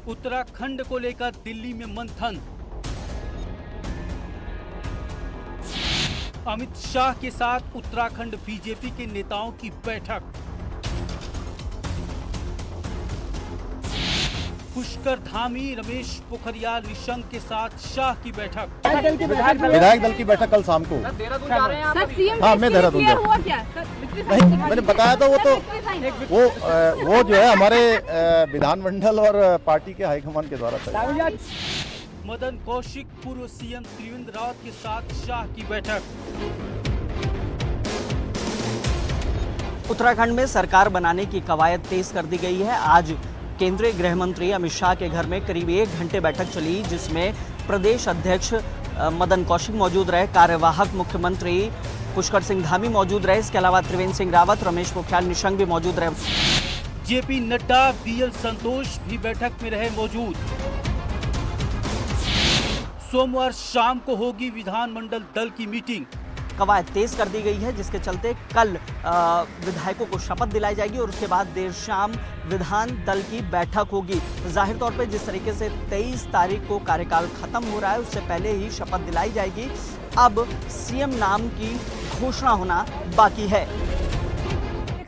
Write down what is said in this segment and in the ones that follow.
उत्तराखंड को लेकर दिल्ली में मंथन। अमित शाह के साथ उत्तराखंड बीजेपी के नेताओं की बैठक। पुष्कर धामी, रमेश पोखरियाल निशंक के साथ शाह की बैठक। विधायक दल की बैठक कल शाम को। हाँ, मैं देहरादून नहीं, मैंने बताया था वो जो है हमारे विधानमंडल और पार्टी के हाईकमान के द्वारा तय। मदन कौशिक, पूर्व सीएम त्रिवेंद्र रावत के साथ शाह की बैठक। उत्तराखंड में सरकार बनाने की कवायद तेज कर दी गई है। आज केंद्रीय गृह मंत्री अमित शाह के घर में करीब 1 घंटे बैठक चली, जिसमें प्रदेश अध्यक्ष मदन कौशिक मौजूद रहे, कार्यवाहक मुख्यमंत्री पुष्कर सिंह धामी मौजूद रहे, इसके अलावा त्रिवेंद्र सिंह रावत, रमेश पोखरियाल निशंक भी मौजूद रहे। जेपी नड्डा, बीएल संतोष भी बैठक में रहे मौजूद। सोमवार शाम को होगी विधानमंडल दल की मीटिंग। कवायद तेज कर दी गई है, जिसके चलते कल विधायकों को शपथ दिलाई जाएगी और उसके बाद देर शाम विधान दल की बैठक होगी। जाहिर तौर पे जिस तरीके से 23 तारीख को कार्यकाल खत्म हो रहा है, उससे पहले ही शपथ दिलाई जाएगी। अब सीएम नाम की घोषणा होना बाकी है।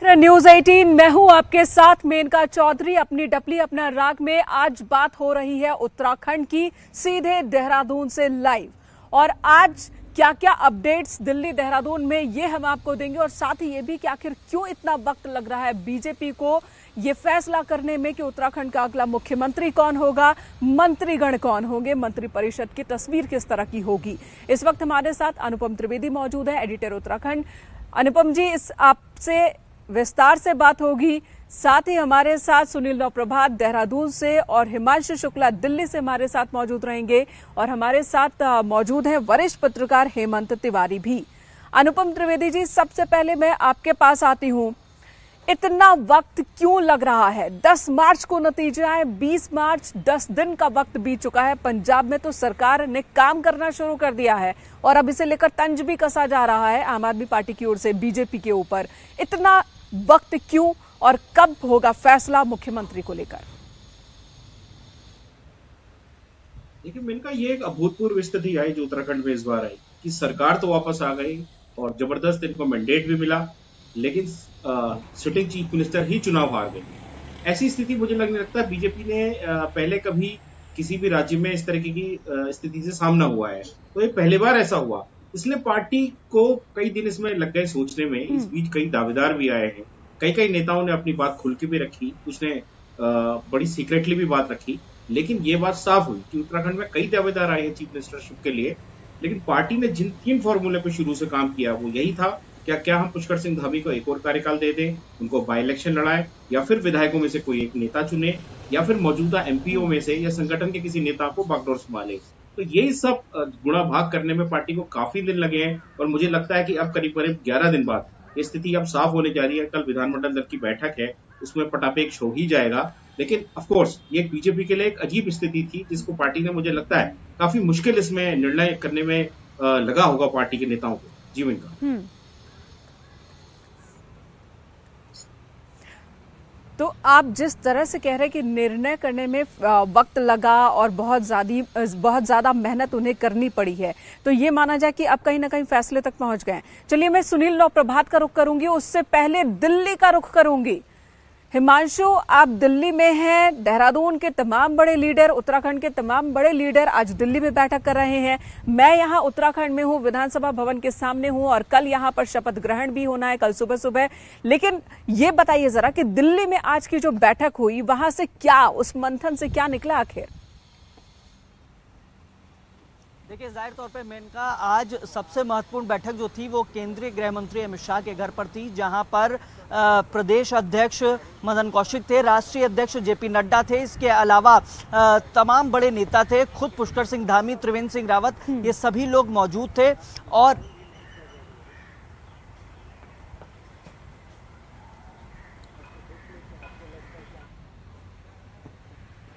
न्यूज़ 18 मैं हूं आपके साथ मेनका चौधरी। अपनी डपली अपना राग में आज बात हो रही है उत्तराखंड की, सीधे देहरादून से लाइव। और आज क्या क्या अपडेट्स दिल्ली देहरादून में, ये हम आपको देंगे। और साथ ही ये भी कि आखिर क्यों इतना वक्त लग रहा है बीजेपी को ये फैसला करने में कि उत्तराखंड का अगला मुख्यमंत्री कौन होगा, मंत्रीगण कौन होंगे, मंत्रिपरिषद की तस्वीर किस तरह की होगी। इस वक्त हमारे साथ अनुपम त्रिवेदी मौजूद है, एडिटर उत्तराखंड। अनुपम जी, इस आपसे विस्तार से बात होगी। साथ ही हमारे साथ सुनील नौप्रभात देहरादून से और हिमांशु शुक्ला दिल्ली से हमारे साथ मौजूद रहेंगे। और हमारे साथ मौजूद हैं वरिष्ठ पत्रकार हेमंत तिवारी भी। अनुपम त्रिवेदी जी, सबसे पहले मैं आपके पास आती हूं। इतना वक्त क्यों लग रहा है? 10 मार्च को नतीजे आए, 20 मार्च, 10 दिन का वक्त बीत चुका है। पंजाब में तो सरकार ने काम करना शुरू कर दिया है और अब इसे लेकर तंज भी कसा जा रहा है आम आदमी पार्टी की ओर से बीजेपी के ऊपर। इतना वक्त क्यों और कब होगा फैसला मुख्यमंत्री को लेकर? देखिए मेनका, ये एक अभूतपूर्व स्थिति आई जो उत्तराखंड में इस बार आई कि सरकार तो वापस आ गई और जबरदस्त इनको मैंडेट भी मिला, लेकिन सिटिंग चीफ मिनिस्टर ही चुनाव हार गई। ऐसी स्थिति मुझे लगने लगता है बीजेपी ने पहले कभी किसी भी राज्य में इस तरीके की स्थिति से सामना हुआ है, तो ये पहली बार ऐसा हुआ। इसलिए पार्टी को कई दिन इसमें लग गए सोचने में। इस बीच कई दावेदार भी आए हैं, कई नेताओं ने अपनी बात खुल के भी रखी, कुछ ने बड़ी सीक्रेटली भी बात रखी। लेकिन ये बात साफ हुई कि उत्तराखंड में कई दावेदार आए हैं चीफ मिनिस्टरशिप के लिए, लेकिन पार्टी ने जिन 3 फॉर्मूले पे शुरू से काम किया वो यही था, क्या हम पुष्कर सिंह धामी को एक और कार्यकाल दे दें, उनको बाई इलेक्शन लड़ाएं, या फिर विधायकों में से कोई एक नेता चुने, या फिर मौजूदा एमपीओ में से या संगठन के किसी नेता को बागडोर संभाले। तो यही सब गुणा भाग करने में पार्टी को काफी दिन लगे हैं और मुझे लगता है कि अब करीब 11 दिन बाद ये स्थिति अब साफ होने जा रही है। कल विधानमंडल दल की बैठक है, उसमें पटापेक्ष हो ही जाएगा। लेकिन ऑफ कोर्स ये बीजेपी के लिए एक अजीब स्थिति थी, जिसको पार्टी ने, मुझे लगता है, काफी मुश्किल इसमें निर्णय करने में लगा होगा पार्टी के नेताओं को जीवन का। तो आप जिस तरह से कह रहे हैं कि निर्णय करने में वक्त लगा और बहुत ज्यादा मेहनत उन्हें करनी पड़ी है, तो ये माना जाए कि अब कहीं ना कहीं फैसले तक पहुंच गए हैं। चलिए, मैं सुनील नौप्रभात का रुख करूंगी, उससे पहले दिल्ली का रुख करूंगी। हिमांशु, आप दिल्ली में हैं, देहरादून के तमाम बड़े लीडर, उत्तराखंड के तमाम बड़े लीडर आज दिल्ली में बैठक कर रहे हैं। मैं यहाँ उत्तराखंड में हूँ, विधानसभा भवन के सामने हूँ और कल यहाँ पर शपथ ग्रहण भी होना है, कल सुबह। लेकिन ये बताइए जरा कि दिल्ली में आज की जो बैठक हुई, वहां से क्या, उस मंथन से क्या निकला आखिर? देखिए, जाहिर तौर पे मेनका, आज सबसे महत्वपूर्ण बैठक जो थी वो केंद्रीय गृह मंत्री अमित शाह के घर पर थी, जहां पर प्रदेश अध्यक्ष मदन कौशिक थे, राष्ट्रीय अध्यक्ष जेपी नड्डा थे, इसके अलावा तमाम बड़े नेता थे, खुद पुष्कर सिंह धामी, त्रिवेंद्र सिंह रावत, ये सभी लोग मौजूद थे। और